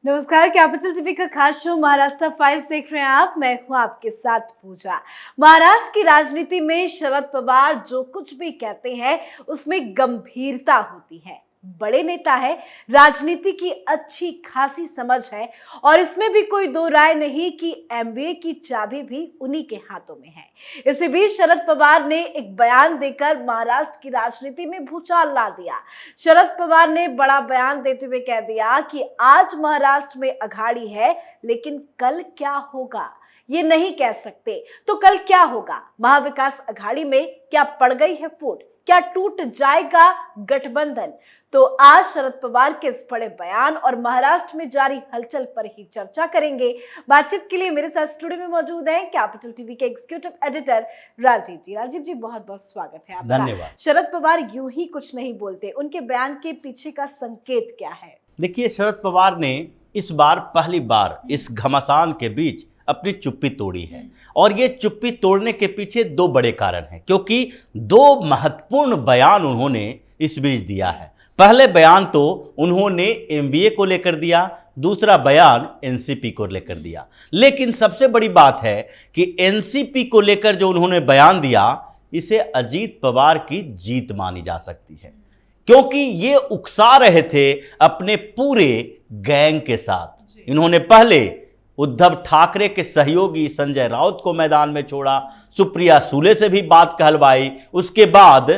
नमस्कार, capital TV का खास शो महाराष्ट्र फाइल्स देख रहे हैं आप। मैं हूं आपके साथ पूजा। महाराष्ट्र की राजनीति में शरद पवार जो कुछ भी कहते हैं उसमें गंभीरता होती है। बड़े नेता है, राजनीति की अच्छी खासी समझ है और इसमें भी कोई दो राय नहीं कि एमबीए की चाबी भी उन्हीं के हाथों में है। इसी बीच शरद पवार ने एक बयान देकर महाराष्ट्र की राजनीति में भूचाल ला दिया। शरद पवार ने बड़ा बयान देते हुए कह दिया कि आज महाराष्ट्र में अघाड़ी है, लेकिन कल क्या होगा ये नहीं कह सकते। तो कल क्या होगा? महाविकास अघाड़ी में क्या पड़ गई है फूट? क्या टूट जाएगा गठबंधन? तो आज शरद पवार के इस बड़े बयान और महाराष्ट्र में जारी हलचल पर ही चर्चा करेंगे। बातचीत के लिए मेरे साथ स्टूडियो में मौजूद हैं कैपिटल टीवी के एग्जीक्यूटिव एडिटर राजीव जी। राजीव जी, बहुत बहुत स्वागत है आपका। धन्यवाद। शरद पवार यूं ही कुछ नहीं बोलते, उनके बयान के पीछे का संकेत क्या है? देखिए, शरद पवार ने इस बार पहली बार इस घमासान के बीच अपनी चुप्पी तोड़ी है और ये चुप्पी तोड़ने के पीछे दो बड़े कारण हैं, क्योंकि दो महत्वपूर्ण बयान उन्होंने इस बीच दिया है। पहले बयान तो उन्होंने एमबीए को लेकर दिया, दूसरा बयान एनसीपी को लेकर दिया। लेकिन सबसे बड़ी बात है कि एनसीपी को लेकर जो उन्होंने बयान दिया, इसे अजीत पवार की जीत मानी जा सकती है, क्योंकि ये उकसा रहे थे अपने पूरे गैंग के साथ। इन्होंने पहले उद्धव ठाकरे के सहयोगी संजय राउत को मैदान में छोड़ा, सुप्रिया सुले से भी बात कहलवाई, उसके बाद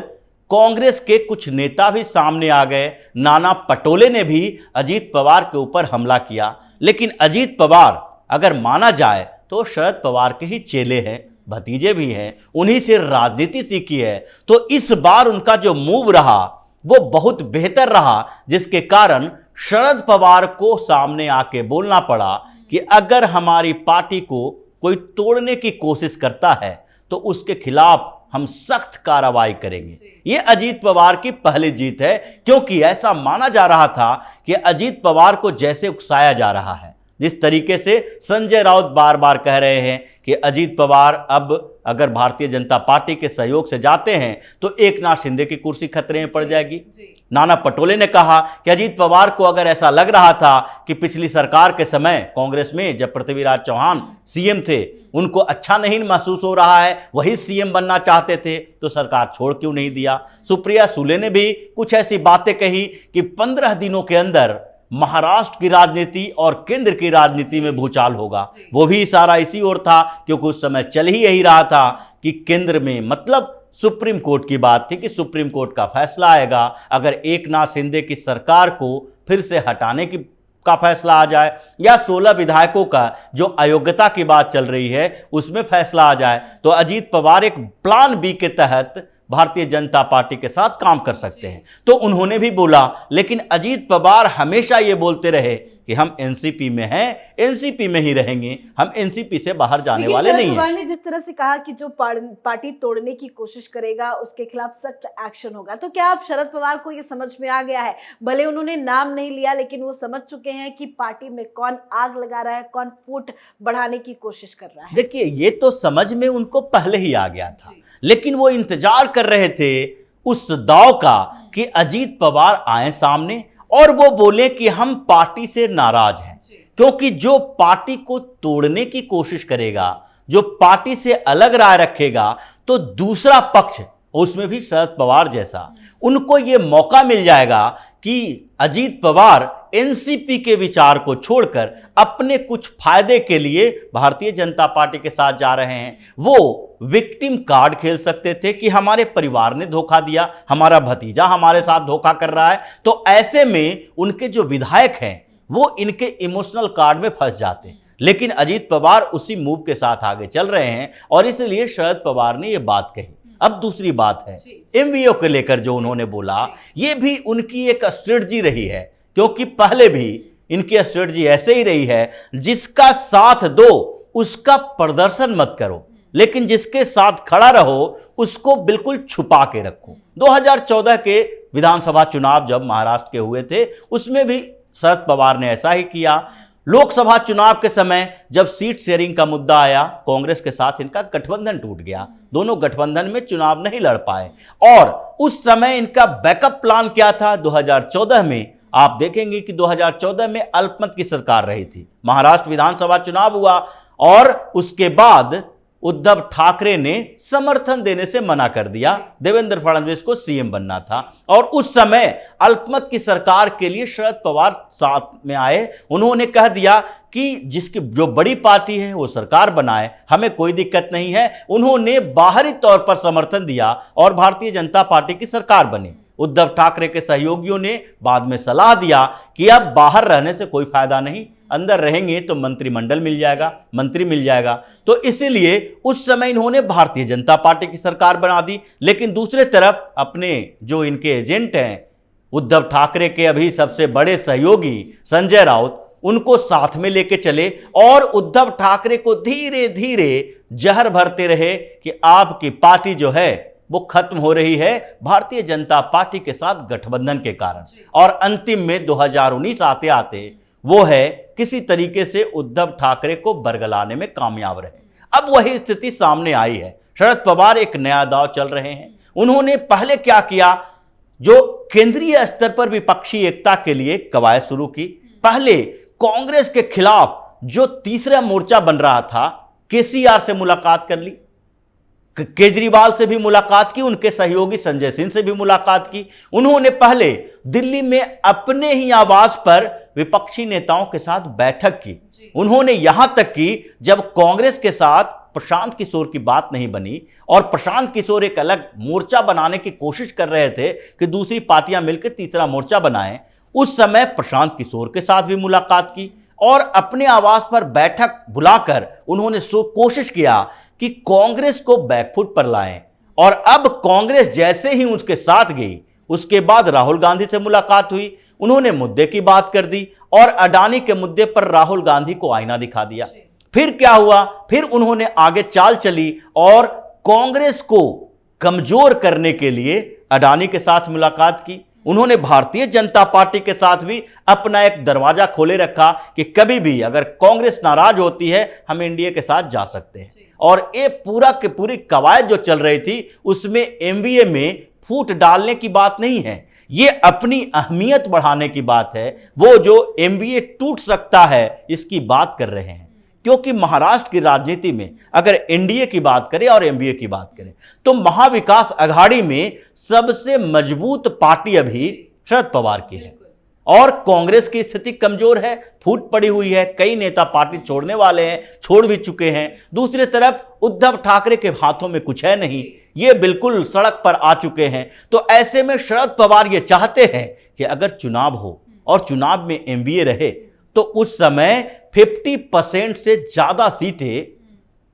कांग्रेस के कुछ नेता भी सामने आ गए। नाना पटोले ने भी अजीत पवार के ऊपर हमला किया। लेकिन अजीत पवार अगर माना जाए तो शरद पवार के ही चेले हैं, भतीजे भी हैं, उन्हीं से राजनीति सीखी है। तो इस बार उनका जो मूव रहा वो बहुत बेहतर रहा, जिसके कारण शरद पवार को सामने आके बोलना पड़ा कि अगर हमारी पार्टी को कोई तोड़ने की कोशिश करता है तो उसके खिलाफ हम सख्त कार्रवाई करेंगे। ये अजीत पवार की पहली जीत है, क्योंकि ऐसा माना जा रहा था कि अजीत पवार को जैसे उकसाया जा रहा है, जिस तरीके से संजय राउत बार बार कह रहे हैं कि अजीत पवार अब अगर भारतीय जनता पार्टी के सहयोग से जाते हैं तो एकनाथ शिंदे की कुर्सी खतरे में पड़ जाएगी। नाना पटोले ने कहा कि अजीत पवार को अगर ऐसा लग रहा था कि पिछली सरकार के समय कांग्रेस में जब पृथ्वीराज चौहान सीएम थे उनको अच्छा नहीं महसूस हो रहा है, वही सीएम बनना चाहते थे, तो सरकार छोड़ क्यों नहीं दिया। सुप्रिया सुले ने भी कुछ ऐसी बातें कही कि 15 दिनों के अंदर महाराष्ट्र की राजनीति और केंद्र की राजनीति में भूचाल होगा। वो भी इशारा इसी ओर था, क्योंकि उस समय चल ही यही रहा था कि केंद्र में मतलब सुप्रीम कोर्ट की बात थी कि सुप्रीम कोर्ट का फैसला आएगा। अगर एकनाथ शिंदे की सरकार को फिर से हटाने का फैसला आ जाए या 16 विधायकों का जो अयोग्यता की बात चल रही है उसमें फैसला आ जाए, तो अजीत पवार एक प्लान बी के तहत भारतीय जनता पार्टी के साथ काम कर सकते हैं। तो उन्होंने भी बोला। लेकिन अजीत पवार हमेशा ये बोलते रहे कि हम एनसीपी में हैं, एनसीपी में ही रहेंगे, हम एनसीपी से बाहर जाने वाले नहीं हैं। पवार ने जिस तरह से कहा कि जो पार्टी तोड़ने की कोशिश करेगा उसके खिलाफ सख्त एक्शन होगा, तो क्या आप शरद पवार को ये समझ में आ गया है? भले उन्होंने नाम नहीं लिया, लेकिन वो समझ चुके हैं कि पार्टी में कौन आग लगा रहा है, कौन फूट बढ़ाने की कोशिश कर रहा है। देखिए, ये तो समझ में उनको पहले ही आ गया था, लेकिन वो इंतजार कर रहे थे उस दाव का कि अजीत पवार आए सामने और वो बोले कि हम पार्टी से नाराज हैं। क्योंकि जो पार्टी को तोड़ने की कोशिश करेगा, जो पार्टी से अलग राय रखेगा, तो दूसरा पक्ष, उसमें भी शरद पवार जैसा, उनको ये मौका मिल जाएगा कि अजीत पवार एनसीपी के विचार को छोड़कर अपने कुछ फायदे के लिए भारतीय जनता पार्टी के साथ जा रहे हैं। वो विक्टिम कार्ड खेल सकते थे कि हमारे परिवार ने धोखा दिया, हमारा भतीजा हमारे साथ धोखा कर रहा है। तो ऐसे में उनके जो विधायक हैं वो इनके इमोशनल कार्ड में फंस जाते हैं। लेकिन अजीत पवार उसी मूव के साथ आगे चल रहे हैं और इसलिए शरद पवार ने ये बात कही। अब दूसरी बात है एमबीए को लेकर जो उन्होंने बोला, ये भी उनकी एक स्ट्रेटजी रही है, क्योंकि पहले भी इनकी स्ट्रेटजी ऐसे ही रही है, जिसका साथ दो उसका प्रदर्शन मत करो, लेकिन जिसके साथ खड़ा रहो उसको बिल्कुल छुपा के रखो। 2014 के विधानसभा चुनाव जब महाराष्ट्र के हुए थे, उसमें भी शरद पवार ने ऐसा ही किया। लोकसभा चुनाव के समय जब सीट शेयरिंग का मुद्दा आया, कांग्रेस के साथ इनका गठबंधन टूट गया, दोनों गठबंधन में चुनाव नहीं लड़ पाए और उस समय इनका बैकअप प्लान क्या था? 2014 में आप देखेंगे कि 2014 में अल्पमत की सरकार रही थी, महाराष्ट्र विधानसभा चुनाव हुआ और उसके बाद उद्धव ठाकरे ने समर्थन देने से मना कर दिया। देवेंद्र फडणवीस को सीएम बनना था और उस समय अल्पमत की सरकार के लिए शरद पवार साथ में आए। उन्होंने कह दिया कि जिसकी जो बड़ी पार्टी है वो सरकार बनाए, हमें कोई दिक्कत नहीं है। उन्होंने बाहरी तौर पर समर्थन दिया और भारतीय जनता पार्टी की सरकार बनी। उद्धव ठाकरे के सहयोगियों ने बाद में सलाह दिया कि अब बाहर रहने से कोई फायदा नहीं, अंदर रहेंगे तो मंत्रिमंडल मिल जाएगा, मंत्री मिल जाएगा। तो इसीलिए उस समय इन्होंने भारतीय जनता पार्टी की सरकार बना दी। लेकिन दूसरे तरफ अपने जो इनके एजेंट हैं, उद्धव ठाकरे के अभी सबसे बड़े सहयोगी संजय राउत, उनको साथ में लेके चले और उद्धव ठाकरे को धीरे धीरे जहर भरते रहे कि आपकी पार्टी जो है वो खत्म हो रही है भारतीय जनता पार्टी के साथ गठबंधन के कारण। और अंतिम में 2019 आते आते वो है किसी तरीके से उद्धव ठाकरे को बरगलाने में कामयाब रहे। अब वही स्थिति सामने आई है। शरद पवार एक नया दांव चल रहे हैं। उन्होंने पहले क्या किया, जो केंद्रीय स्तर पर विपक्षी एकता के लिए कवायद शुरू की। पहले कांग्रेस के खिलाफ जो तीसरा मोर्चा बन रहा था, केसीआर से मुलाकात कर ली, केजरीवाल से भी मुलाकात की, उनके सहयोगी संजय सिंह से भी मुलाकात की। उन्होंने पहले दिल्ली में अपने ही आवास पर विपक्षी नेताओं के साथ बैठक की। उन्होंने यहां तक कि जब कांग्रेस के साथ प्रशांत किशोर की बात नहीं बनी और प्रशांत किशोर एक अलग मोर्चा बनाने की कोशिश कर रहे थे कि दूसरी पार्टियां मिलकर तीसरा मोर्चा बनाएं, उस समय प्रशांत किशोर के साथ भी मुलाकात की और अपने आवास पर बैठक बुलाकर उन्होंने कोशिश किया कि कांग्रेस को बैकफुट पर लाएं। और अब कांग्रेस जैसे ही उसके साथ गई, उसके बाद राहुल गांधी से मुलाकात हुई, उन्होंने मुद्दे की बात कर दी और अडानी के मुद्दे पर राहुल गांधी को आईना दिखा दिया। फिर क्या हुआ, फिर उन्होंने आगे चाल चली और कांग्रेस को कमजोर करने के लिए अडानी के साथ मुलाकात की। उन्होंने भारतीय जनता पार्टी के साथ भी अपना एक दरवाजा खोले रखा कि कभी भी अगर कांग्रेस नाराज होती है हम एनडीए के साथ जा सकते हैं। और ये पूरा के पूरी कवायद जो चल रही थी उसमें एमबीए में फूट डालने की बात नहीं है, ये अपनी अहमियत बढ़ाने की बात है। वो जो एमबीए टूट सकता है इसकी बात कर रहे हैं। क्योंकि महाराष्ट्र की राजनीति में अगर एनडीए की बात करें और एमबीए की बात करें तो महाविकास अघाड़ी में सबसे मजबूत पार्टी अभी शरद पवार की है और कांग्रेस की स्थिति कमजोर है, फूट पड़ी हुई है। कई नेता पार्टी छोड़ने वाले हैं, छोड़ भी चुके हैं। दूसरी तरफ उद्धव ठाकरे के हाथों में कुछ है नहीं, ये बिल्कुल सड़क पर आ चुके हैं। तो ऐसे में शरद पवार ये चाहते हैं कि अगर चुनाव हो और चुनाव में एमबीए रहे तो उस समय 50% से ज्यादा सीटें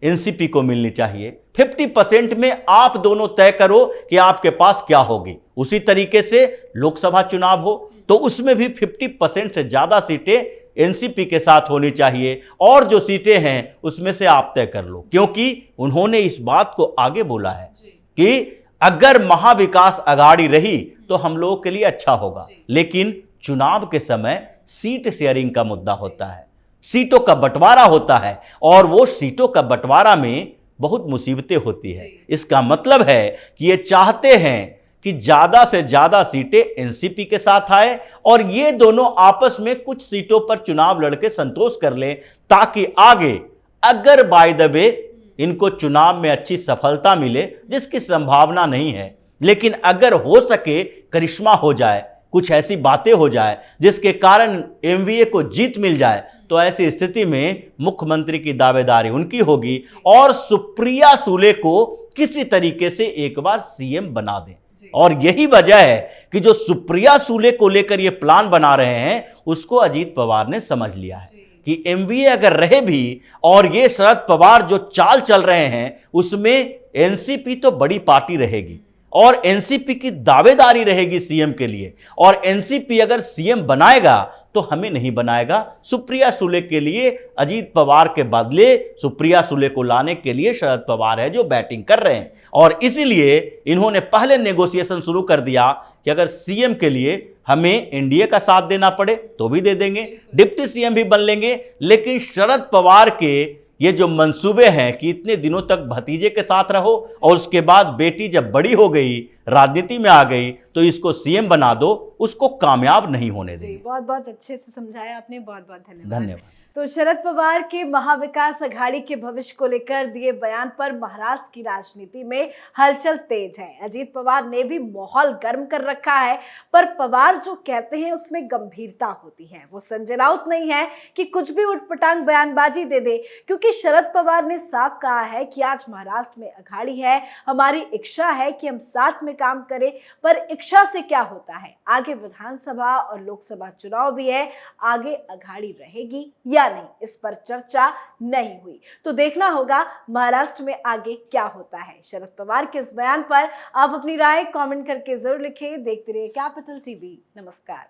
एनसीपी को मिलनी चाहिए। 50% में आप दोनों तय करो कि आपके पास क्या होगी। उसी तरीके से लोकसभा चुनाव हो तो उसमें भी 50% से ज्यादा सीटें एनसीपी के साथ होनी चाहिए और जो सीटें हैं उसमें से आप तय कर लो। क्योंकि उन्होंने इस बात को आगे बोला है कि अगर महाविकास अघाड़ी रही तो हम लोगों के लिए अच्छा होगा, लेकिन चुनाव के समय सीट शेयरिंग का मुद्दा होता है, सीटों का बंटवारा होता है और वो सीटों का बंटवारा में बहुत मुसीबतें होती है। इसका मतलब है कि ये चाहते हैं कि ज्यादा से ज्यादा सीटें एनसीपी के साथ आए और ये दोनों आपस में कुछ सीटों पर चुनाव लड़के संतोष कर लें, ताकि आगे अगर बाय द वे इनको चुनाव में अच्छी सफलता मिले, जिसकी संभावना नहीं है, लेकिन अगर हो सके करिश्मा हो जाए, कुछ ऐसी बातें हो जाए जिसके कारण एमवीए को जीत मिल जाए, तो ऐसी स्थिति में मुख्यमंत्री की दावेदारी उनकी होगी और सुप्रिया सुले को किसी तरीके से एक बार सीएम बना दें। और यही वजह है कि जो सुप्रिया सुले को लेकर ये प्लान बना रहे हैं उसको अजीत पवार ने समझ लिया है कि एमवीए अगर रहे भी और ये शरद पवार जो चाल चल रहे हैं उसमें एनसीपी तो बड़ी पार्टी रहेगी और एनसीपी की दावेदारी रहेगी सीएम के लिए, और एनसीपी अगर सीएम बनाएगा तो हमें नहीं बनाएगा। सुप्रिया सुले के लिए अजीत पवार के बदले सुप्रिया सुले को लाने के लिए शरद पवार है जो बैटिंग कर रहे हैं और इसीलिए इन्होंने पहले नेगोशिएशन शुरू कर दिया कि अगर सीएम के लिए हमें एनडीए का साथ देना पड़े तो भी दे देंगे, डिप्टी सीएम भी बन लेंगे, लेकिन शरद पवार के ये जो मंसूबे हैं कि इतने दिनों तक भतीजे के साथ रहो और उसके बाद बेटी जब बड़ी हो गई, राजनीति में आ गई, तो इसको सीएम बना दो, उसको कामयाब नहीं होने जी, देंगे। बहुत बहुत अच्छे से समझाया आपने, बहुत बहुत धन्यवाद। धन्यवाद। तो शरद पवार के महाविकास अघाड़ी के भविष्य को लेकर दिए बयान पर महाराष्ट्र की राजनीति में हलचल तेज है। अजीत पवार ने भी माहौल गर्म कर रखा है, पर पवार जो कहते हैं उसमें गंभीरता होती है। वो संजय राउत नहीं है कि कुछ भी उटपटांग बयानबाजी दे दे, क्योंकि शरद पवार ने साफ कहा है कि आज महाराष्ट्र में अघाड़ी है, हमारी इच्छा है कि हम साथ में काम करें, पर इच्छा से क्या होता है, आगे विधानसभा और लोकसभा चुनाव भी है, आगे अघाड़ी रहेगी या नहीं, इस पर चर्चा नहीं हुई। तो देखना होगा महाराष्ट्र में आगे क्या होता है। शरद पवार के इस बयान पर आप अपनी राय कमेंट करके जरूर लिखें। देखते रहिए कैपिटल टीवी। नमस्कार।